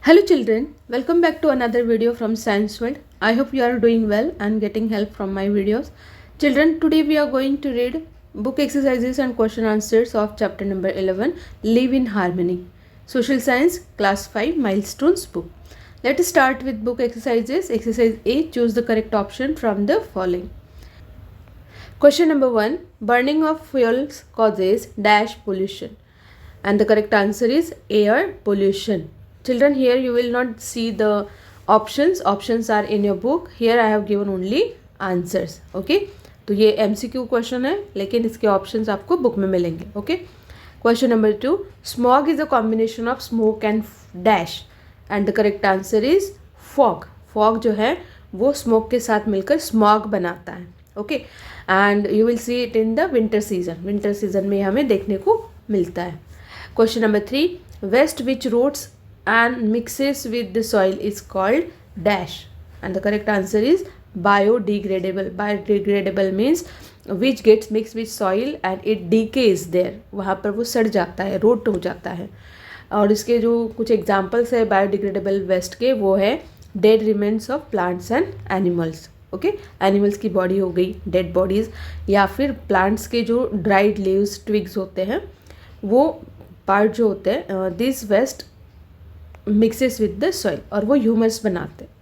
Hello children, welcome back to another video from Science World. I hope you are doing well and getting help from my videos. Children, today we are going to read book exercises and question answers of chapter number 11, Live in Harmony. Social Science, Class 5, Milestones book. Let us start with book exercises. Exercise A, choose the correct option from the following. Question number 1, burning of fuels causes dash pollution. And the correct answer is air pollution. Children, here you will not see the options. Options are in your book. Here I have given only answers. Okay. तो ये MCQ question है, लेकिन इसके options आपको book में मिलेंगे. Okay. Question number 2, smog is a combination of smoke and dash and the correct answer is fog. Fog जो है वो स्मोक के साथ मिलकर स्मॉग बनाता है. Okay. And you will see it in the winter season. Winter season में हमें देखने को मिलता है. Question number 3, waste which roots and mixes with the soil is called dash and the correct answer is biodegradable. Biodegradable means which gets mixed with soil and it decays there. वहाँ पर वो सड़ जाता है, रोट हो जाता है. और इसके जो कुछ एग्जाम्पल्स है बायोडिग्रेडेबल वेस्ट के, वो है dead remains of plants and animals. Okay. Animals की बॉडी हो गई, डेड बॉडीज़, या फिर प्लांट्स के जो ड्राइड लीव्स ट्विग्स होते हैं, वो पार्ट जो होते हैं, this waste mixes with the soil और वो ह्यूमस बनाते हैं.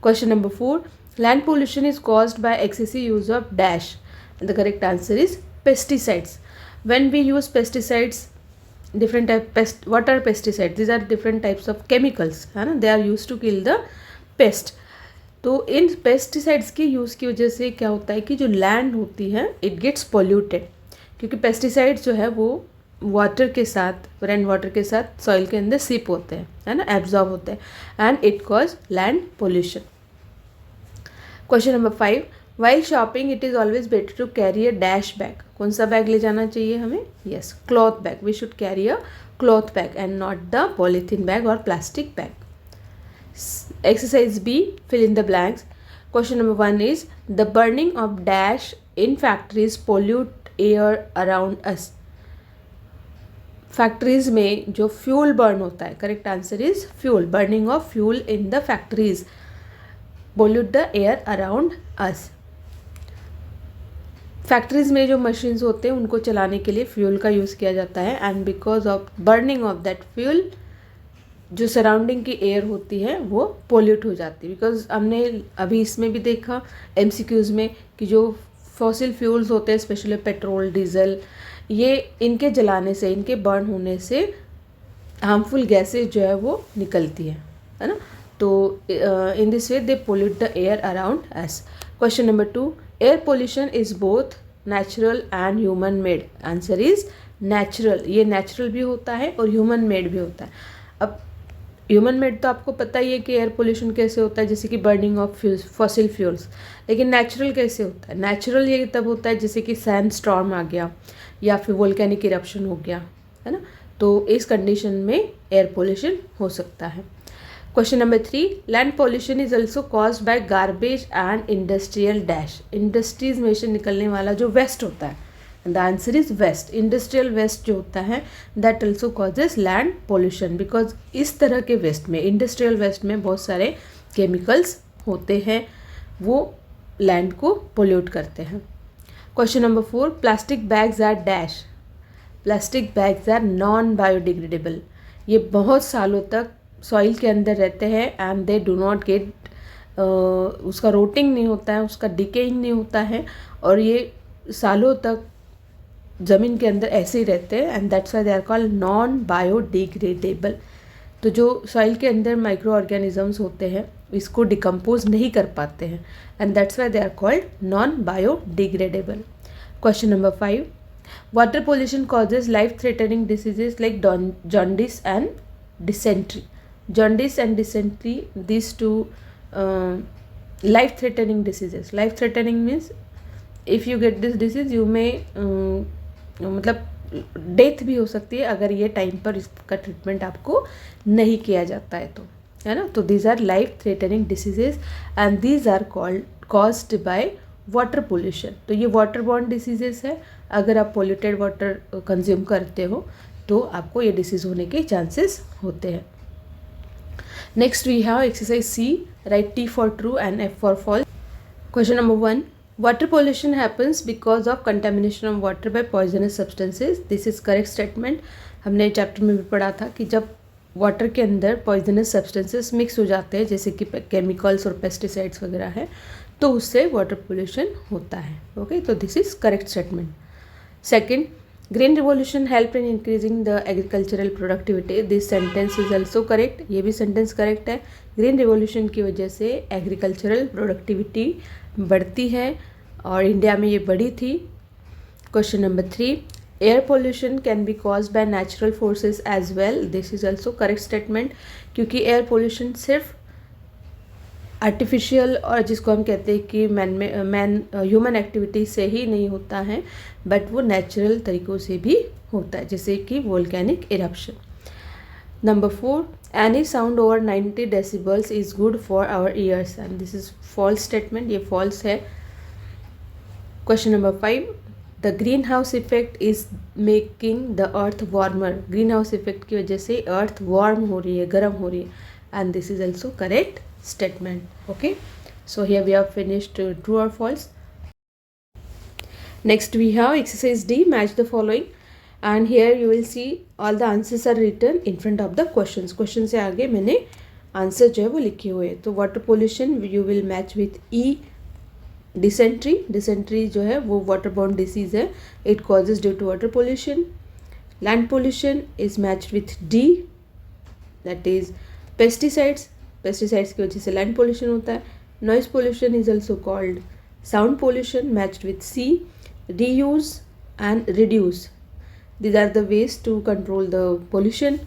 Question number 4, land pollution is caused by excessive use of dash. The correct answer is pesticides. When we use pesticides, different type what are pesticides? These are different types of chemicals, है ना. They are use to kill the pest. तो इन pesticides के use की वजह से क्या होता है कि जो लैंड होती है इट गेट्स पोल्यूटेड, क्योंकि पेस्टिसाइड्स जो है वो वाटर के साथ, रेन वाटर के साथ सॉइल के अंदर सिप होते हैं, है ना, एब्जॉर्ब होते हैं, and it cause land pollution. Question number 5, while shopping it is always better to carry a dash bag. कौन सा बैग ले जाना चाहिए हमें? Yes, cloth bag. We should carry a cloth bag and not the polythene bag और plastic bag. Exercise B, fill in the blanks. Question number 1 is the burning of dash in factories pollute air around us. Factories में जो fuel burn होता है, correct answer is fuel. Burning of fuel in the factories pollute the air around us. Factories में जो machines होते हैं उनको चलाने के लिए फ्यूल का यूज़ किया जाता है, and because of burning of that fuel जो सराउंडिंग की एयर होती है वो पोल्यूट हो जाती है. बिकॉज हमने अभी इसमें भी देखा MCQs में कि जो फॉसिल फ्यूल्स होते हैं, स्पेशली पेट्रोल, डीजल, ये इनके जलाने से, इनके बर्न होने से हार्मफुल गैसेज जो है वो निकलती है ना. तो in this way they pollute the air around us. Question number 2, air pollution is both natural and human made. Answer is natural. ये नेचुरल भी होता है और ह्यूमन मेड भी होता है. अब ह्यूमन मेड तो आपको पता ही है कि एयर पोल्यूशन कैसे होता है, जैसे कि बर्निंग ऑफ फॉसिल फ्यूल्स. लेकिन नेचुरल कैसे होता है? नेचुरल ये तब होता है जैसे कि सैंड स्टॉर्म आ गया या फिर वोल्केनिक इरप्शन हो गया, है ना. तो इस कंडीशन में एयर पोल्यूशन हो सकता है. Question number 3, land pollution is also caused by garbage and industrial dash. Industries में से निकलने वाला जो वेस्ट होता है, the answer is waste. Industrial waste जो होता है that also causes land pollution, because इस तरह के वेस्ट में, इंडस्ट्रियल वेस्ट में बहुत सारे केमिकल्स होते हैं, वो लैंड को पोल्यूट करते हैं. Question number 4, plastic bags are dash. Plastic bags are non biodegradable. ये बहुत सालों तक सॉइल के अंदर रहते हैं and they do not get, उसका रोटिंग नहीं होता है, उसका डिकेइंग नहीं होता है, और ये सालों तक ज़मीन के अंदर ऐसे ही रहते हैं, and that's why they are called non biodegradable. तो जो सॉइल के अंदर माइक्रो ऑर्गेनिजम्स होते हैं इसको डिकम्पोज नहीं कर पाते हैं, and that's why they are called non biodegradable. Question number 5, water pollution causes life threatening diseases like jaundice and dysentery. Jaundice and dysentery, these two life threatening diseases. Life threatening means if you get this disease you may मतलब death भी हो सकती है अगर ये time पर इसका treatment आपको नहीं किया जाता है, तो है ना. तो these are life threatening diseases and these are caused by water pollution, तो ये वाटर बॉर्न डिसीजेस है। अगर आप पोल्यूटेड वाटर कंज्यूम करते हो तो आपको ये डिसीज़ होने के चांसेस होते हैं। Next we have exercise C, right T for true and F for false. Question number 1, water pollution happens because of contamination of water by poisonous substances, this is correct statement. हमने chapter में भी पढ़ा था कि जब water के अंदर poisonous substances mix हो जाते हैं जैसे कि केमिकल्स और पेस्टिसाइड्स वगैरह है तो उससे वाटर पोल्यूशन होता है। ओके, तो this is correct statement. Second, green revolution help in increasing the agricultural productivity, this sentence is also correct, ये भी सेंटेंस करेक्ट है। ग्रीन रिवॉल्यूशन की वजह से एग्रीकल्चरल प्रोडक्टिविटी बढ़ती है और इंडिया में ये बढ़ी थी। Question number 3, air pollution can be cause by natural forces as well, this is also correct statement, क्योंकि एयर पोल्यूशन सिर्फ आर्टिफिशियल और जिसको हम कहते हैं कि ह्यूमन एक्टिविटी से ही नहीं होता है बट वो नेचुरल तरीक़ों से भी होता है जैसे कि volcanic eruption. Number 4, any sound over 90 decibels is good for our ears and this is false statement, ये फॉल्स है। Question number 5, the green house effect is making the earth warmer, green house effect की वजह से अर्थ warm हो रही है, गर्म हो रही है and this is also correct statement. Okay, so here we have finished true or false. Next we have exercise D, match the following, and here you will see all the answers are written in front of the questions. Question से आगे मैंने answer जो है वो लिखे हुए हैं। तो water pollution you will match with E, dysentery, dysentery जो है वो वाटर बॉर्न डिसीज है, it causes due to water pollution. Land pollution is matched with D, that is pesticides, pesticides की वजह से लैंड पोल्यूशन होता है। Noise pollution is also called sound pollution, matched with C. Reuse and reduce, these are the ways to control the pollution।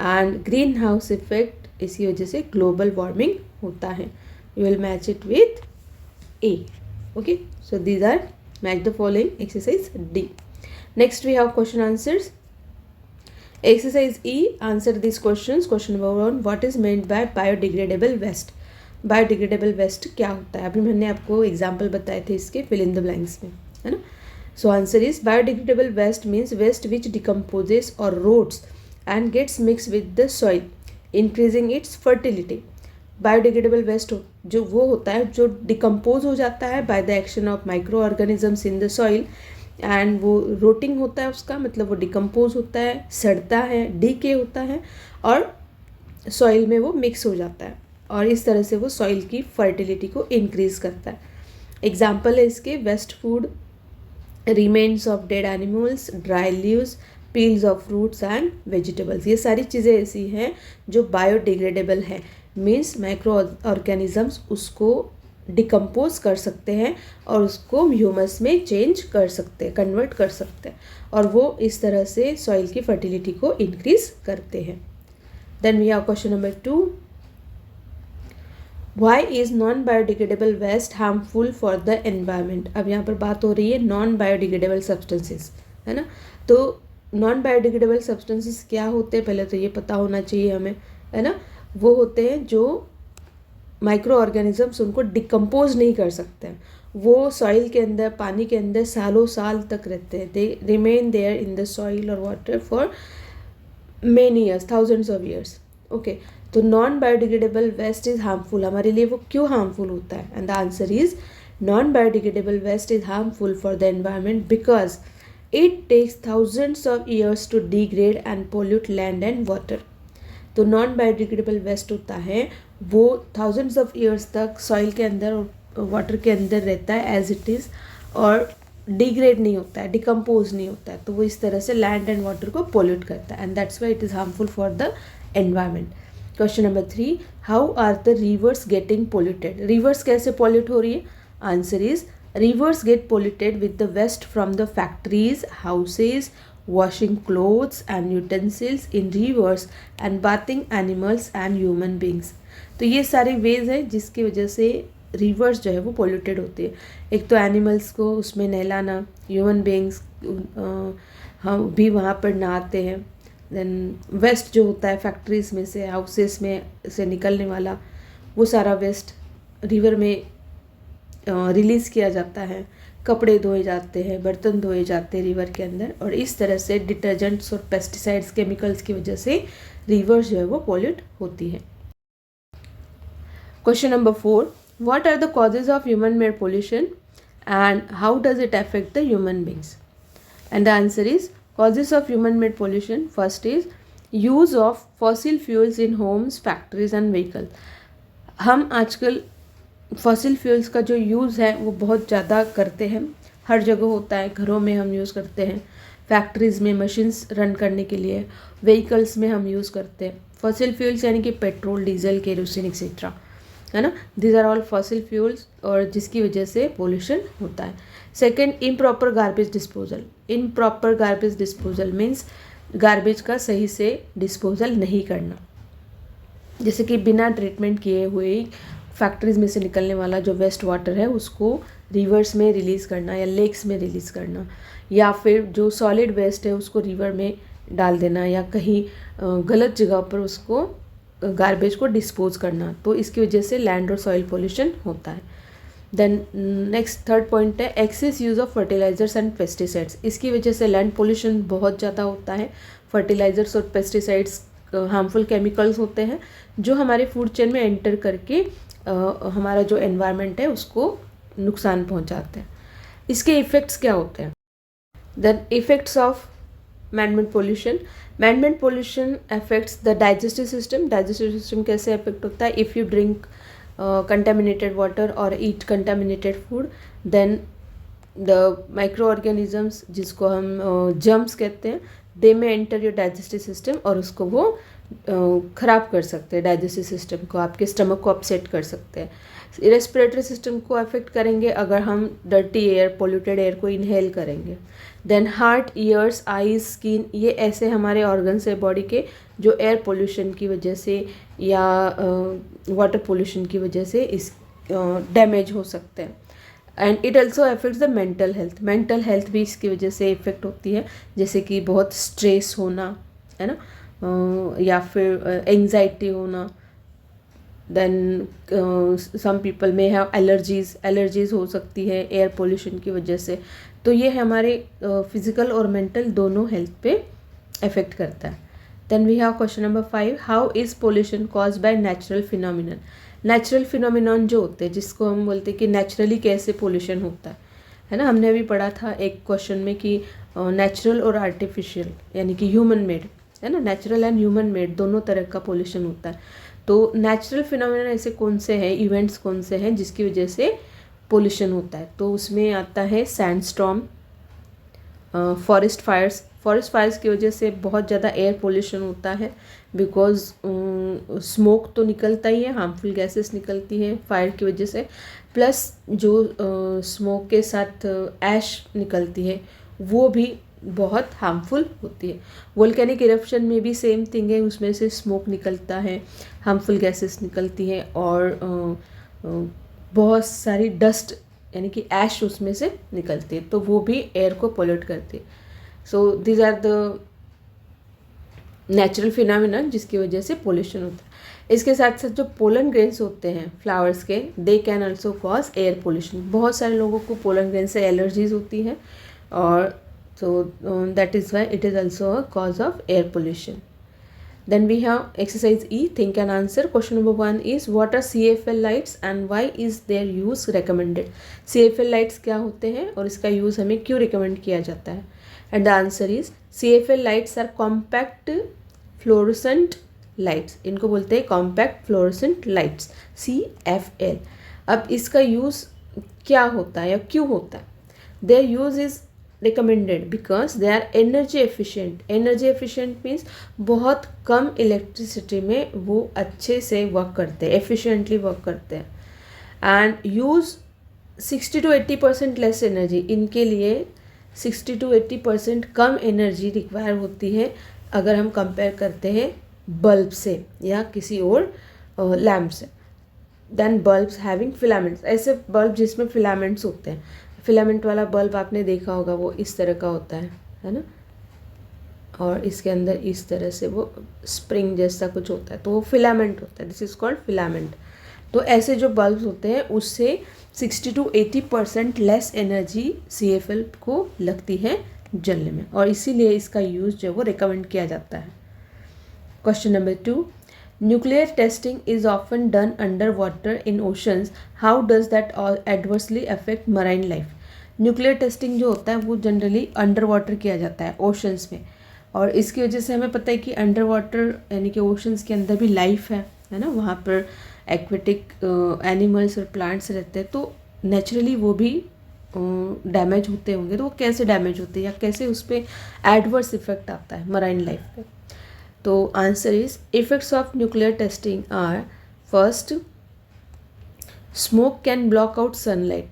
and green house effect, इसकी वजह से global warming होता है, you will match it with A। okay, so these are match the following, exercise D। next we have question answers। exercise E, answer these questions। question number 1, what is meant by biodegradable waste। Biodegradable waste क्या होता है, अभी मैंने आपको example बताए थे इसके, fill in the blanks में, है ना। So answer is biodegradable waste means waste which decomposes or rots and gets mixed with the soil, increasing its fertility। Biodegradable waste जो वो होता है जो डिकम्पोज हो जाता है by the action of microorganisms in the soil, and वो रोटिंग होता है उसका मतलब वो डिकम्पोज होता है, सड़ता है, डीके होता है और सॉइल में वो मिक्स हो जाता है और इस तरह से वो सॉइल की फर्टिलिटी को इंक्रीज करता है। एग्जाम्पल है इसके waste food, remains of dead animals, dry leaves, peels of fruits and vegetables, ये सारी चीज़ें ऐसी हैं जो बायोडिग्रेडेबल है, मीन्स माइक्रो ऑर्गेनिजम्स उसको डिकम्पोज कर सकते हैं और उसको ह्यूमस में चेंज कर सकते हैं, कन्वर्ट कर सकते हैं और वो इस तरह से सॉइल की फर्टिलिटी को इंक्रीज करते हैं। Then we have question number 2, why is non biodegradable waste harmful for the environment. अब यहाँ पर बात हो रही है नॉन बायोडिग्रेडेबल सब्सटेंसेस, है ना। तो नॉन बायोडिग्रेडेबल सब्सटेंसेस क्या होते हैं पहले तो ये पता होना चाहिए हमें, है ना। वो होते हैं जो माइक्रो ऑर्गेनिजम्स उनको डिकम्पोज नहीं कर सकते हैं, वो सॉइल के अंदर, पानी के अंदर सालों साल तक रहते हैं, they remain there in the soil और water for many years, thousands of years. Okay, तो non biodegradable waste is harmful, हमारे लिए वो क्यों हार्मफुल होता है, and the answer is non biodegradable waste is harmful for the environment because it takes thousands of years to degrade and pollute land and water. तो non biodegradable waste होता है वो थाउजेंड्स ऑफ ईयर्स तक soil के अंदर और water के अंदर रहता है एज इट इज़ और डिग्रेड नहीं होता है, डिकम्पोज नहीं होता है, तो वो इस तरह से लैंड एंड वाटर को पोल्यूट करता है and that's why it is harmful for the environment. Question number 3, how are the rivers getting polluted. Rivers कैसे पोल्यूट हो रही है, answer is rivers get polluted with the waste from the factories, houses, washing clothes and utensils in rivers and bathing animals and human beings। तो ये सारे veg हैं जिसकी वजह से रिवर्स जो है वो पोल्यूटेड होती है। एक तो एनिमल्स को उसमें नहलाना, ह्यूमन बींग्स हम भी वहाँ पर नहाते हैं, देन वेस्ट जो होता है फैक्ट्रीज में से, हाउसेस में से निकलने वाला वो सारा वेस्ट रिवर में रिलीज़ किया जाता है, कपड़े धोए जाते हैं, बर्तन धोए जाते हैं रिवर के अंदर, और इस तरह से डिटर्जेंट्स और पेस्टिसाइड्स केमिकल्स की वजह से रिवर्स जो है वो पॉल्यूट होती है। Question number 4, what are the causes of human made pollution and how does it affect the human beings? And the answer is causes of human made pollution. First is use of fossil fuels in homes, factories and vehicles. हम आजकल fossil fuels का जो use है वो बहुत ज़्यादा करते हैं, हर जगह होता है, घरों में हम यूज़ करते हैं, फैक्ट्रीज़ में मशीन्स रन करने के लिए, व्हीकल्स में हम यूज़ करते हैं फॉसिल फ्यूल्स, यानी कि पेट्रोल, डीजल, केरोसिन एक्सेट्रा, है ना। This are all fossil fuels, और जिसकी वजह से पोल्यूशन होता है। Second, improper garbage disposal. Improper garbage disposal means garbage का सही से डिस्पोजल नहीं करना, जैसे कि बिना ट्रीटमेंट किए हुए फैक्ट्रीज में से निकलने वाला जो वेस्ट वाटर है उसको रिवर्स में रिलीज़ करना या लेक्स में रिलीज़ करना, या फिर जो सॉलिड वेस्ट है उसको रिवर में डाल देना, या कहीं गलत जगह पर उसको गार्बेज को डिस्पोज करना, तो इसकी वजह से लैंड और सॉइल पोल्यूशन होता है। देन नेक्स्ट थर्ड पॉइंट है excess use of fertilizers and pesticides. इसकी वजह से लैंड पोल्यूशन बहुत ज़्यादा होता है। फर्टिलाइजर्स और पेस्टिसाइड्स हार्मफुल केमिकल्स होते हैं जो हमारे फूड चेन में एंटर करके हमारा जो एनवायरनमेंट है उसको नुकसान पहुंचाते हैं। इसके इफ़ेक्ट्स क्या होते हैं? देन effects of man-made pollution. Man-made pollution affects the digestive system. Digestive system कैसे अफेक्ट होता है? If you drink contaminated water or eat contaminated food, then the microorganisms जिसको हम germs कहते हैं, they may enter your digestive system और उसको वो ख़राब कर सकते हैं, डाइजेस्टिव सिस्टम को, आपके स्टमक को अपसेट कर सकते हैं। रेस्पिरेटरी सिस्टम को अफेक्ट करेंगे अगर हम डर्टी एयर, पोल्यूटेड एयर को इनहेल करेंगे। Then heart, ears, eyes, skin, ये ऐसे हमारे ऑर्गन्स है बॉडी के जो एयर पोल्यूशन की वजह से या वाटर पोल्यूशन की वजह से इस डैमेज हो सकते हैं। And it also affects the mental health. Mental health भी इसकी वजह से इफ़ेक्ट होती है, जैसे कि बहुत स्ट्रेस होना, है ना, या फिर एंजाइटी होना। देन सम पीपल में हैव एलर्जीज़ हो सकती है एयर पोल्यूशन की वजह से। तो ये हमारे फिज़िकल और मेंटल दोनों हेल्थ पे अफेक्ट करता है। Then we have question number 5, how is pollution cause by natural phenomenon. Natural phenomenon जो होते हैं जिसको हम बोलते हैं कि नेचुरली कैसे पोल्यूशन होता है ना। हमने अभी पढ़ा था एक क्वेश्चन में कि नेचुरल और आर्टिफिशियल यानी कि ह्यूमन मेड, है ना, नेचुरल एंड ह्यूमन मेड दोनों तरह का पोल्यूशन होता है। तो नेचुरल फिनोमिना ऐसे कौन से हैं, इवेंट्स कौन से हैं जिसकी वजह से पोल्यूशन होता है? तो उसमें आता है सैंडस्टॉर्म, फॉरेस्ट फायर्स की वजह से बहुत ज़्यादा एयर पोल्यूशन होता है, बिकॉज स्मोक तो निकलता ही है, हार्मफुल गैसेस निकलती हैं फायर की वजह से, प्लस जो स्मोक के साथ ऐश निकलती है वो भी बहुत हार्मफुल होती है। वोल्केनिक इरप्शन में भी सेम थिंग है, उसमें से स्मोक निकलता है, हार्मफुल गैसेस निकलती हैं और बहुत सारी डस्ट यानी कि ऐश उसमें से निकलती है, तो वो भी एयर को पोल्यूट करती है। So these are the natural phenomena जिसकी वजह से पोल्यूशन होता है। इसके साथ साथ जो पोलन ग्रेन्स होते हैं फ्लावर्स के, they can also cause air pollution. बहुत सारे लोगों को पोलन ग्रेन से एलर्जीज होती है और so that is why it is also a cause of air pollution. Then we have exercise E, think and answer. Question number 1 is what are CFL lights and why is their use recommended? CFL lights क्या होते हैं और इसका use हमें क्यों recommend किया जाता है? And the answer is CFL lights are compact fluorescent lights. इनको बोलते हैं compact fluorescent lights, CFL. अब इसका यूज़ क्या होता है या क्यों होता है? Their use is recommended because they are energy efficient. Energy efficient means बहुत कम इलेक्ट्रिसिटी में वो अच्छे से वर्क करते हैं, efficiently वर्क करते हैं, and use 60 to 80% less energy. इनके लिए 60 to 80% कम एनर्जी रिक्वायर होती है अगर हम कंपेयर करते हैं बल्ब से या किसी और लैम्प से। देन बल्ब्स हैविंग फिलामेंट्स, ऐसे बल्ब जिसमें फिलामेंट्स होते हैं। फिलामेंट वाला बल्ब आपने देखा होगा, वो इस तरह का होता है ना, और इसके अंदर इस तरह से वो स्प्रिंग जैसा कुछ होता है, तो वो फिलामेंट होता है। This is called filament. तो ऐसे जो बल्ब होते हैं उससे 60 to 80% लेस एनर्जी CFL को लगती है जलने में, और इसीलिए इसका यूज़ जो है वो रिकमेंड किया जाता है। Question number 2, nuclear testing is often done under water in oceans, how does that adversely affect marine life. Nuclear testing जो होता है वो जनरली अंडर वाटर किया जाता है ओशंस में, और इसकी वजह से हमें पता है कि अंडर वाटर यानी कि ओशंस के अंदर भी लाइफ है ना, वहाँ पर एक्वेटिक एनिमल्स और प्लांट्स रहते हैं, तो नेचुरली वो भी डैमेज होते होंगे। तो वो कैसे डैमेज होते हैं या कैसे उस पर एडवर्स इफेक्ट आता है मराइन लाइफ पे। तो answer is effects of nuclear testing are, first, smoke can block out sunlight.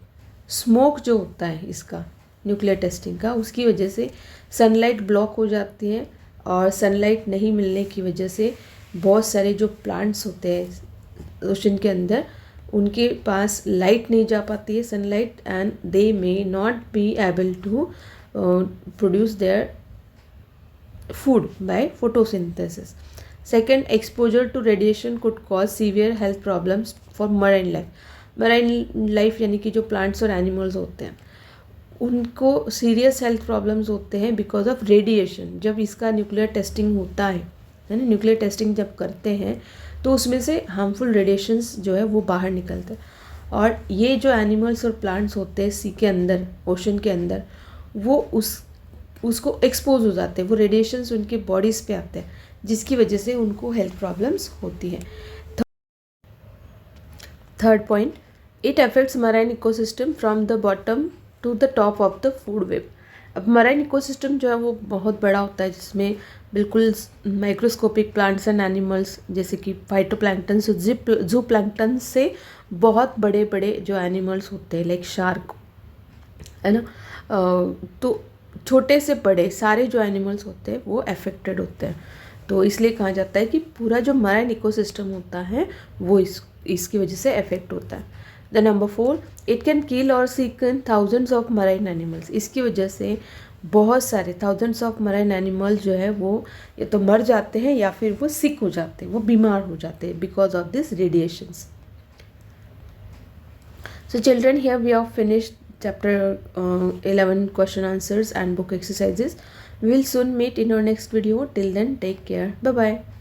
Smoke जो होता है इसका न्यूक्लियर टेस्टिंग का, उसकी वजह से सनलाइट ब्लॉक हो जाती है, और सनलाइट नहीं मिलने की वजह से बहुत सारे जो प्लांट्स होते हैं ओशन के अंदर, उनके पास लाइट नहीं जा पाती है sunlight, and they may not be able to produce their food by photosynthesis. Second, exposure to radiation could cause severe health problems for marine life. Marine life यानी कि जो plants और animals होते हैं उनको serious health problems होते हैं because of radiation. जब इसका nuclear testing होता है ना, nuclear testing जब करते हैं तो उसमें से harmful radiations जो है वो बाहर निकलते हैं, और ये जो animals और plants होते हैं सी के अंदर, ओशन के अंदर, वो उसको एक्सपोज हो जाते हैं, वो रेडिएशंस उनके बॉडीज़ पे आते हैं, जिसकी वजह से उनको हेल्थ प्रॉब्लम्स होती हैं। Third point, it affects marine ecosystem from the bottom to the top of the food web. अब मराइन इकोसिस्टम जो है वो बहुत बड़ा होता है, जिसमें बिल्कुल माइक्रोस्कोपिक प्लांट्स एंड एनिमल्स जैसे कि फाइटोप्लैंक्टन, जू प्लैंक्टन से बहुत बड़े बड़े जो एनिमल्स होते हैं लाइक शार्क है ना, तो छोटे से बड़े सारे जो एनिमल्स होते हैं वो अफेक्टेड होते हैं। तो इसलिए कहा जाता है कि पूरा जो मराइन इकोसिस्टम होता है वो इसकी वजह से अफेक्ट होता है। The number 4, it can kill और सीकन थाउजेंड्स ऑफ मराइन एनिमल्स। इसकी वजह से बहुत सारे थाउजेंड्स ऑफ मराइन एनिमल्स जो है वो या तो मर जाते हैं या फिर वो सिक हो जाते हैं, वो बीमार हो जाते हैं because of this radiations. So children, here we have finished chapter 11 question answers and book exercises. We will soon meet in our next video. Till then, take care. Bye bye.